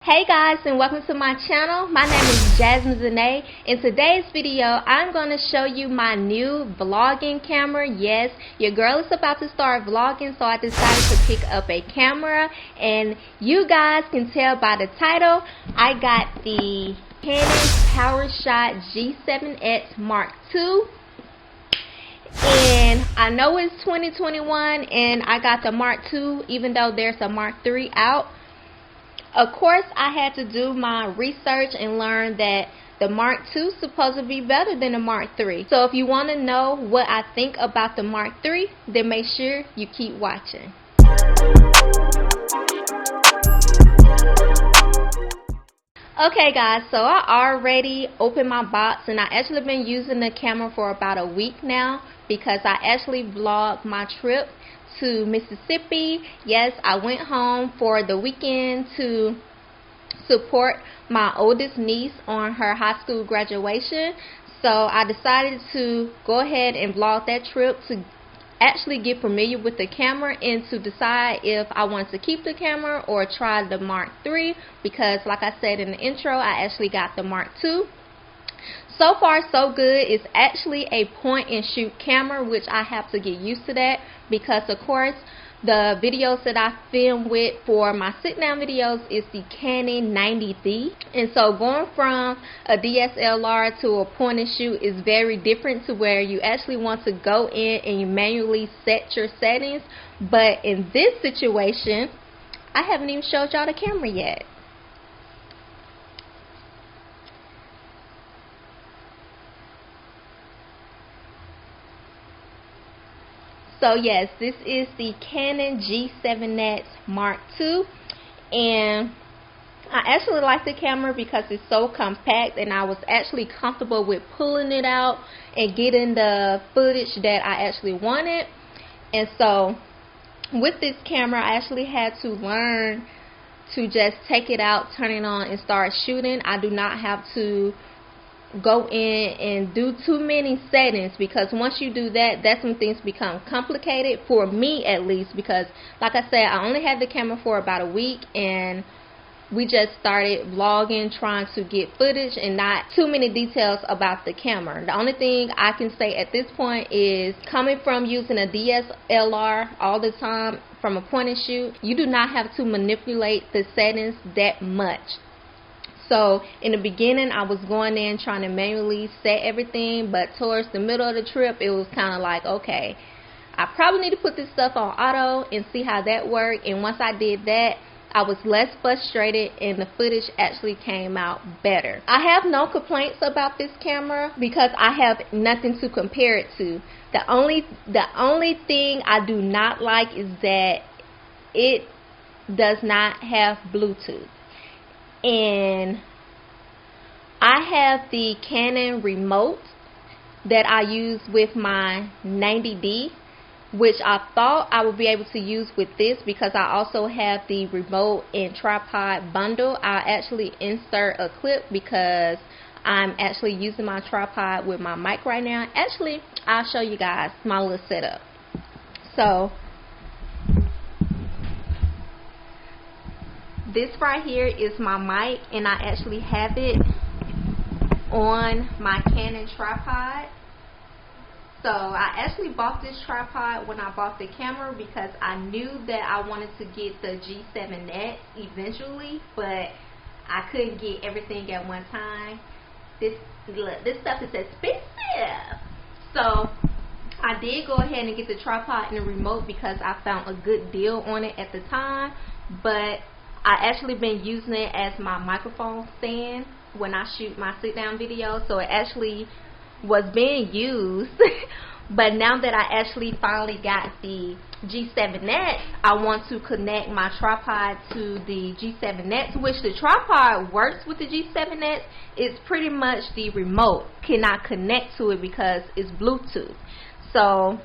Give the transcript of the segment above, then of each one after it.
Hey guys, and welcome to my channel. My name is Jasmine Zena. In today's video, I'm going to show you my new vlogging camera. Yes, your girl is about to start vlogging, so I decided to pick up a camera. And you guys can tell by the title, I got the Canon PowerShot G7X Mark II. And I know it's 2021 and I got the Mark II even though there's a Mark III out. Of course, I had to do my research and learn that the Mark II is supposed to be better than the Mark III. So if you want to know what I think about the Mark III, then make sure you keep watching. Okay guys, so I already opened my box and I actually been using the camera for about a week now because I actually vlogged my trip to Mississippi. Yes, I went home for the weekend to support my oldest niece on her high school graduation. So I decided to go ahead and vlog that trip to actually get familiar with the camera and to decide if I wanted to keep the camera or try the Mark III, because like I said in the intro, I actually got the Mark II. So far so good. It's actually a point and shoot camera, which I have to get used to that because of course the videos that I film with for my sit down videos is the Canon 90D, and so going from a DSLR to a point and shoot is very different to where you actually want to go in and you manually set your settings. But in this situation, I haven't even showed y'all the camera yet. So yes, this is the Canon G7X Mark II, and I actually like the camera because it's so compact and I was actually comfortable with pulling it out and getting the footage that I actually wanted. And so with this camera, I actually had to learn to just take it out, turn it on, and start shooting. I do not have to go in and do too many settings, because once you do that, that's when things become complicated for me, at least, because like I said, I only had the camera for about a week and we just started vlogging, trying to get footage and not too many details about the camera. The only thing I can say at this point is, coming from using a DSLR all the time from a point and shoot, you do not have to manipulate the settings that much. So in the beginning, I was going in trying to manually set everything, but towards the middle of the trip, it was kind of like, okay, I probably need to put this stuff on auto and see how that worked. And once I did that, I was less frustrated and the footage actually came out better. I have no complaints about this camera because I have nothing to compare it to. The only thing I do not like is that it does not have Bluetooth. And I have the Canon remote that I use with my 90D, which I thought I would be able to use with this because I also have the remote and tripod bundle. I'll actually insert a clip because I'm actually using my tripod with my mic right now. Actually, I'll show you guys my little setup. So this right here is my mic, and I actually have it on my Canon tripod. So I actually bought this tripod when I bought the camera because I knew that I wanted to get the G7X eventually, but I couldn't get everything at one time. This stuff is expensive. So I did go ahead and get the tripod and the remote because I found a good deal on it at the time, but I actually been using it as my microphone stand when I shoot my sit down videos, so it actually was being used. But now that I actually finally got the G7X, I want to connect my tripod to the G7X, which the tripod works with the G7X. It's pretty much the remote cannot connect to it because it's Bluetooth. So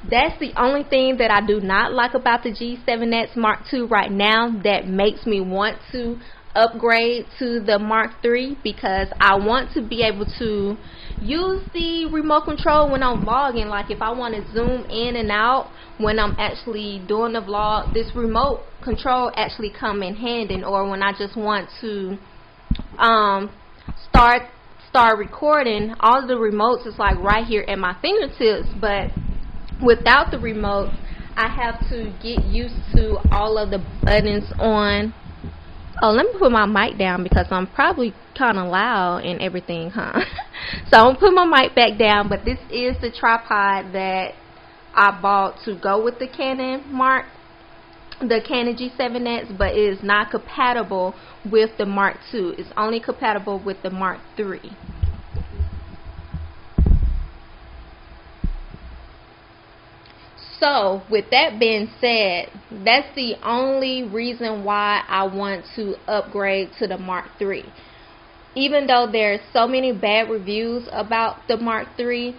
that's the only thing that I do not like about the G7X Mark II right now that makes me want to upgrade to the Mark III because I want to be able to use the remote control when I'm vlogging. Like if I want to zoom in and out when I'm actually doing the vlog, this remote control actually come in handy. Or when I just want to start recording, all of the remotes is like right here at my fingertips. But without the remote, I have to get used to all of the buttons on. Oh, let me put my mic down because I'm probably kind of loud and everything, huh? So I'm gonna put my mic back down. But this is the tripod that I bought to go with the Canon G7X, but it is not compatible with the Mark II. It's only compatible with the Mark III. So with that being said, that's the only reason why I want to upgrade to the Mark III. Even though there's so many bad reviews about the Mark III,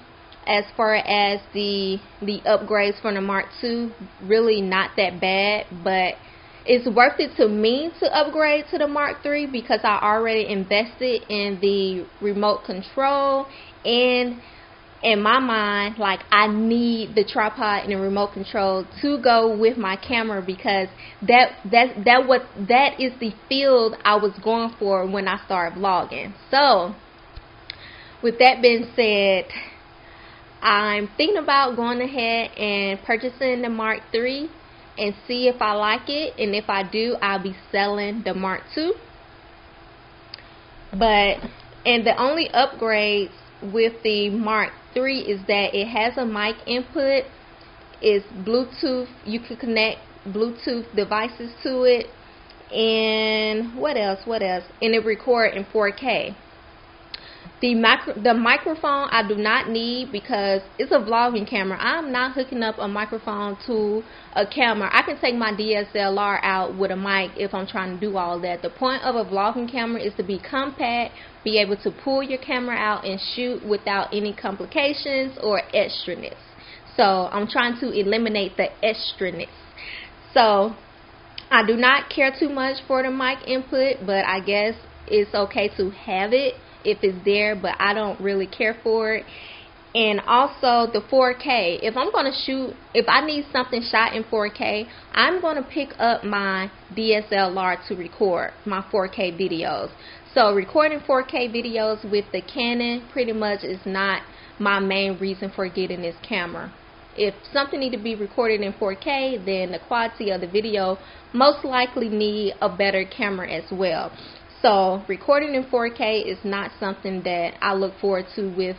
as far as the upgrades from the Mark II, really not that bad, but it's worth it to me to upgrade to the Mark III because I already invested in the remote control, and in my mind, like, I need the tripod and the remote control to go with my camera because that is the field I was going for when I started vlogging. So with that being said, I'm thinking about going ahead and purchasing the Mark III and see if I like it, and if I do, I'll be selling the Mark II. And the only upgrades with the Mark III is that it has a mic input, it's Bluetooth, you can connect Bluetooth devices to it, and what else, and it records in 4K. The microphone I do not need because it's a vlogging camera. I'm not hooking up a microphone to a camera. I can take my DSLR out with a mic if I'm trying to do all that. The point of a vlogging camera is to be compact, be able to pull your camera out and shoot without any complications or extraness. So I'm trying to eliminate the extraness. So I do not care too much for the mic input, but I guess it's okay to have it if it's there, but I don't really care for it. And also the 4K. If I'm going to shoot, if I need something shot in 4K, I'm going to pick up my DSLR to record my 4K videos. So recording 4K videos with the Canon pretty much is not my main reason for getting this camera. If something needs to be recorded in 4K, then the quality of the video most likely need a better camera as well. So recording in 4K is not something that I look forward to with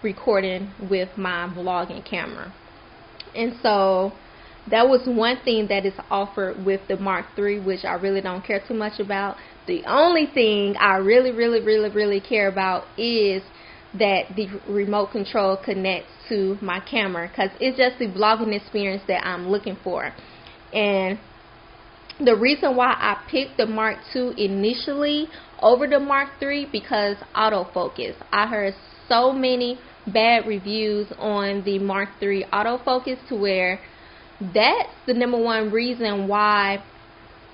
recording with my vlogging camera. And so that was one thing that is offered with the Mark III, which I really don't care too much about. The only thing I really care about is that the remote control connects to my camera, because it's just the vlogging experience that I'm looking for. And the reason why I picked the Mark II initially over the Mark III because autofocus. I heard so many bad reviews on the Mark III autofocus to where that's the #1 reason why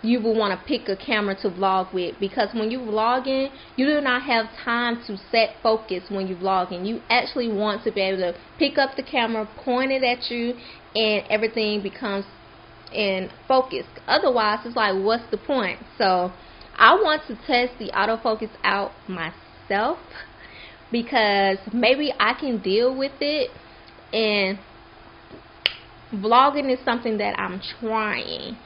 you will want to pick a camera to vlog with, because when you're vlogging, you do not have time to set focus when you're vlogging. You actually want to be able to pick up the camera, point it at you, and everything becomes in focus. Otherwise, it's like, what's the point? So I want to test the autofocus out myself because maybe I can deal with it, and vlogging is something that I'm trying,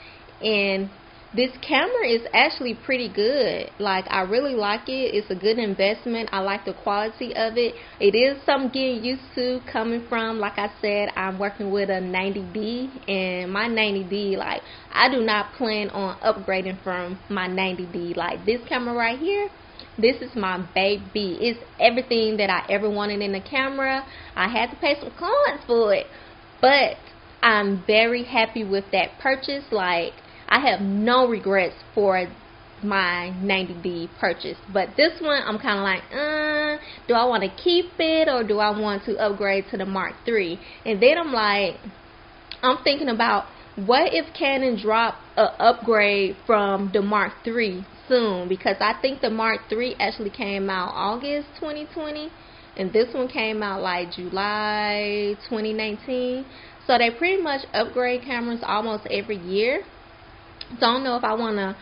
and this camera is actually pretty good. Like, I really like it. It's a good investment. I like the quality of it. It is something getting used to coming from, like I said, I'm working with a 90D, and my 90D, like, I do not plan on upgrading from my 90D. Like, this camera right here, this is my baby. It's everything that I ever wanted in a camera. I had to pay some coins for it, but I'm very happy with that purchase. Like, I have no regrets for my 90D purchase. But this one, I'm kind of like, do I want to keep it or do I want to upgrade to the Mark III? And then I'm thinking about, what if Canon dropped an upgrade from the Mark III? soon, because I think the Mark III actually came out August 2020 and this one came out like July 2019. So they pretty much upgrade cameras almost every year. So I don't know if I want to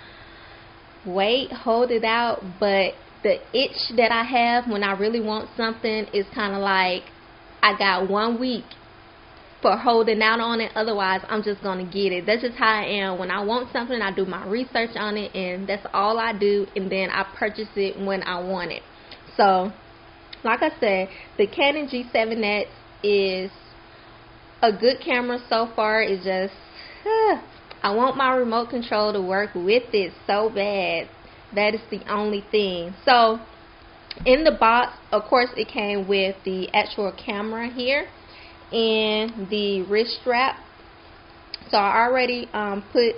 wait, hold it out, but the itch that I have when I really want something is kind of like I got 1 week for holding out on it, otherwise I'm just going to get it. That's just how I am. When I want something, I do my research on it, and that's all I do, and then I purchase it when I want it. So like I said, the Canon G7X is a good camera so far. It's just I want my remote control to work with it so bad. That is the only thing. So in the box, of course, it came with the actual camera here and the wrist strap. So I already put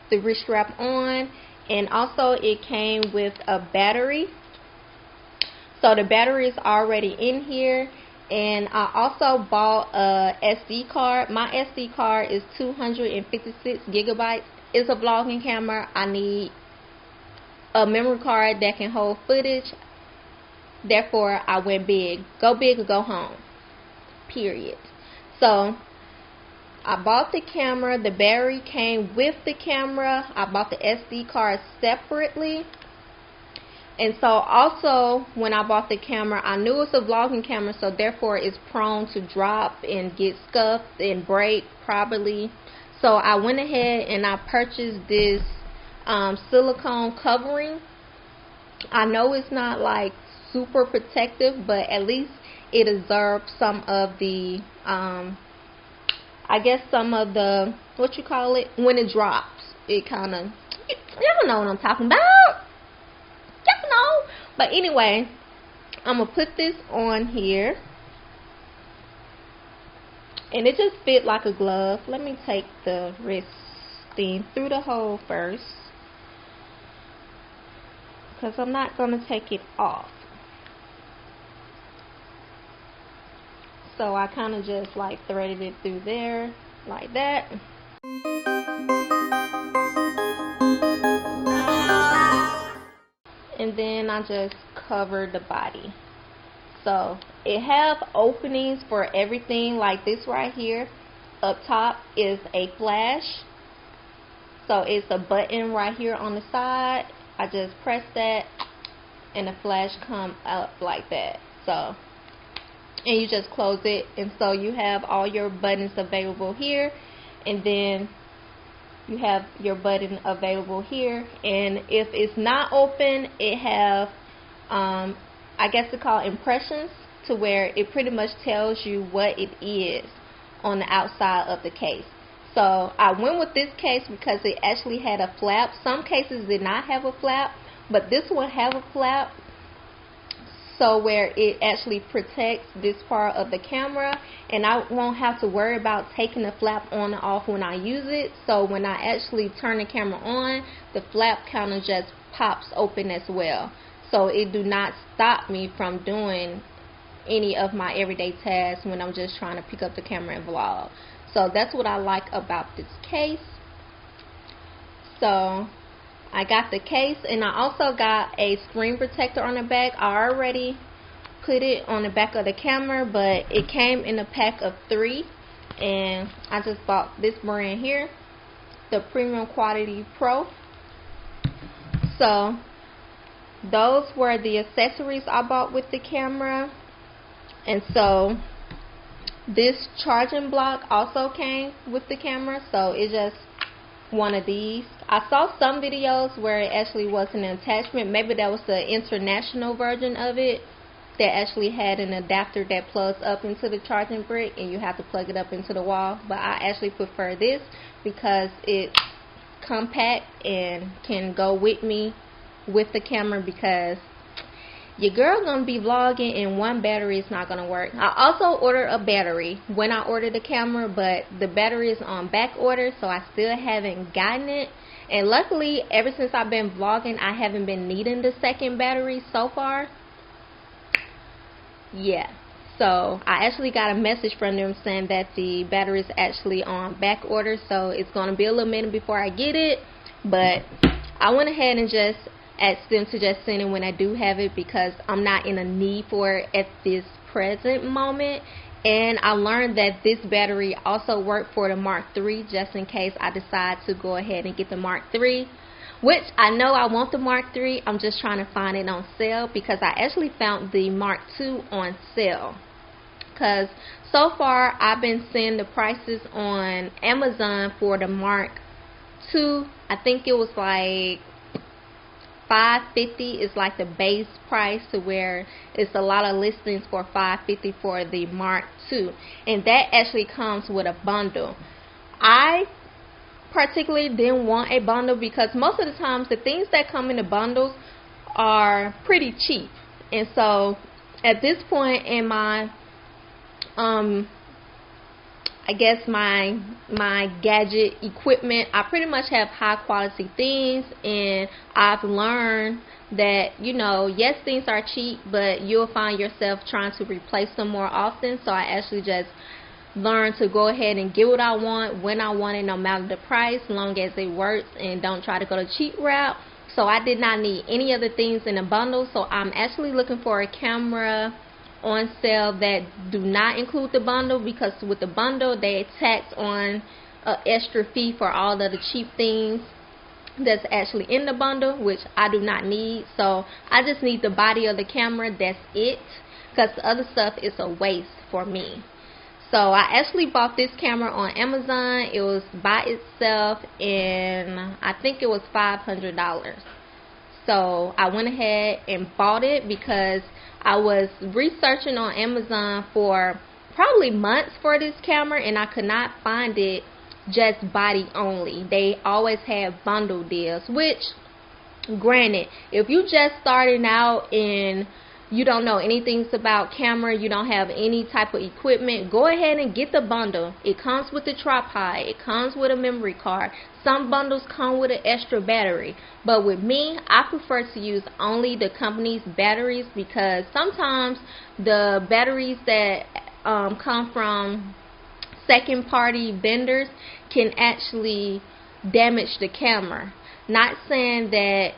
the wrist strap on, and also it came with a battery. So the battery is already in here, and I also bought a SD card. My SD card is 256 gigabytes. It's a vlogging camera. I need a memory card that can hold footage. Therefore, I went big. Go big or go home. Period. So I bought the camera. The battery came with the camera. I bought the SD card separately. And so also when I bought the camera, I knew it was a vlogging camera, so therefore it's prone to drop and get scuffed and break probably. So I went ahead and I purchased this silicone covering. I know it's not like super protective, but at least it absorbs some of the I guess some of the, what you call it, when it drops, it kind of, y'all know what I'm talking about. Y'all know. But anyway, I'm gonna put this on here, and it just fit like a glove. Let me take the wrist thing through the hole first, because I'm not gonna take it off. So I kind of just like threaded it through there like that. And then I just cover the body. So it have openings for everything, like this right here. Up top is a flash. So it's a button right here on the side. I just press that and the flash come up like that. So, and you just close it, and so you have all your buttons available here, and then you have your button available here. And if it's not open, it have I guess it's called impressions, to where it pretty much tells you what it is on the outside of the case. So I went with this case because it actually had a flap. Some cases did not have a flap, but this one have a flap, so where it actually protects this part of the camera, and I won't have to worry about taking the flap on and off when I use it. So when I actually turn the camera on, the flap kind of just pops open as well. So it do not stop me from doing any of my everyday tasks when I'm just trying to pick up the camera and vlog. So that's what I like about this case. So I got the case, and I also got a screen protector on the back. I already put it on the back of the camera, but it came in a pack of 3, and I just bought this brand here, the Premium Quality Pro. So those were the accessories I bought with the camera. And so this charging block also came with the camera, so it's just one of these. I saw some videos where it actually wasn't an attachment. Maybe that was the international version of it that actually had an adapter that plugs up into the charging brick, and you have to plug it up into the wall. But I actually prefer this because it's compact and can go with me with the camera, because your girl gonna be vlogging and one battery is not gonna work. I also ordered a battery when I ordered the camera, but the battery is on back order, so I still haven't gotten it. And luckily, ever since I've been vlogging, I haven't been needing the second battery so far. Yeah, so I actually got a message from them saying that the battery is actually on back order, so it's gonna be a little minute before I get it. But I went ahead and just ask them to just send it when I do have it, because I'm not in a need for it at this present moment. And I learned that this battery also worked for the Mark III, just in case I decide to go ahead and get the Mark III, which I know I want the Mark III. I'm just trying to find it on sale, because I actually found the Mark II on sale. Because so far I've been seeing the prices on Amazon for the Mark II. I think it was like $550 is like the base price, to where it's a lot of listings for $550 for the Mark II, and that actually comes with a bundle. I particularly didn't want a bundle, because most of the times the things that come in the bundles are pretty cheap. And so at this point in my I guess my gadget equipment, I pretty much have high quality things, and I've learned that, you know, yes, things are cheap, but you'll find yourself trying to replace them more often. So I actually just learned to go ahead and get what I want when I want it, no matter the price, long as it works, and don't try to go the cheap route. So I did not need any other things in a bundle. So I'm actually looking for a camera on sale that do not include the bundle, because with the bundle they tax on an extra fee for all of the cheap things that's actually in the bundle, which I do not need. So I just need the body of the camera, that's it, because the other stuff is a waste for me. So I actually bought this camera on Amazon. It was by itself, and I think it was $500. So I went ahead and bought it, because I was researching on Amazon for probably months for this camera, and I could not find it just body only. They always have bundle deals, which, granted, if you just starting out and you don't know anything about camera, you don't have any type of equipment, go ahead and get the bundle. It comes with the tripod, it comes with a memory card. Some bundles come with an extra battery, but with me, I prefer to use only the company's batteries, because sometimes the batteries that come from second party vendors can actually damage the camera. Not saying that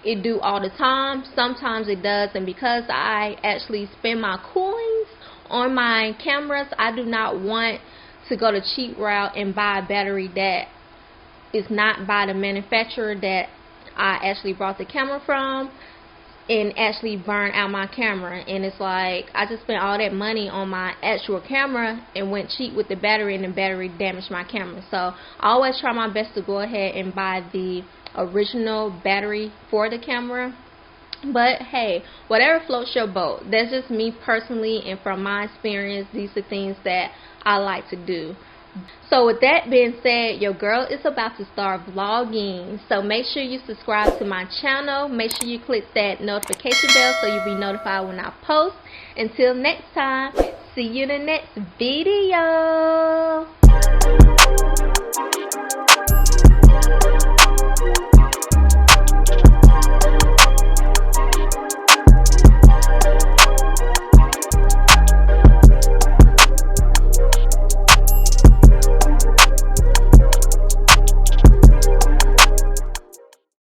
it do all the time, sometimes it does, and because I actually spend my coins on my cameras, I do not want to go the cheap route and buy a battery that is not by the manufacturer that I actually bought the camera from, and actually burn out my camera. And it's like, I just spent all that money on my actual camera and went cheap with the battery, and the battery damaged my camera. So I always try my best to go ahead and buy the original battery for the camera. But hey, whatever floats your boat. That's just me personally, and from my experience, these are things that I like to do. So with that being said, your girl is about to start vlogging, so make sure you subscribe to my channel. Make sure you click that notification bell so you'll be notified when I post. Until next time, see you in the next video.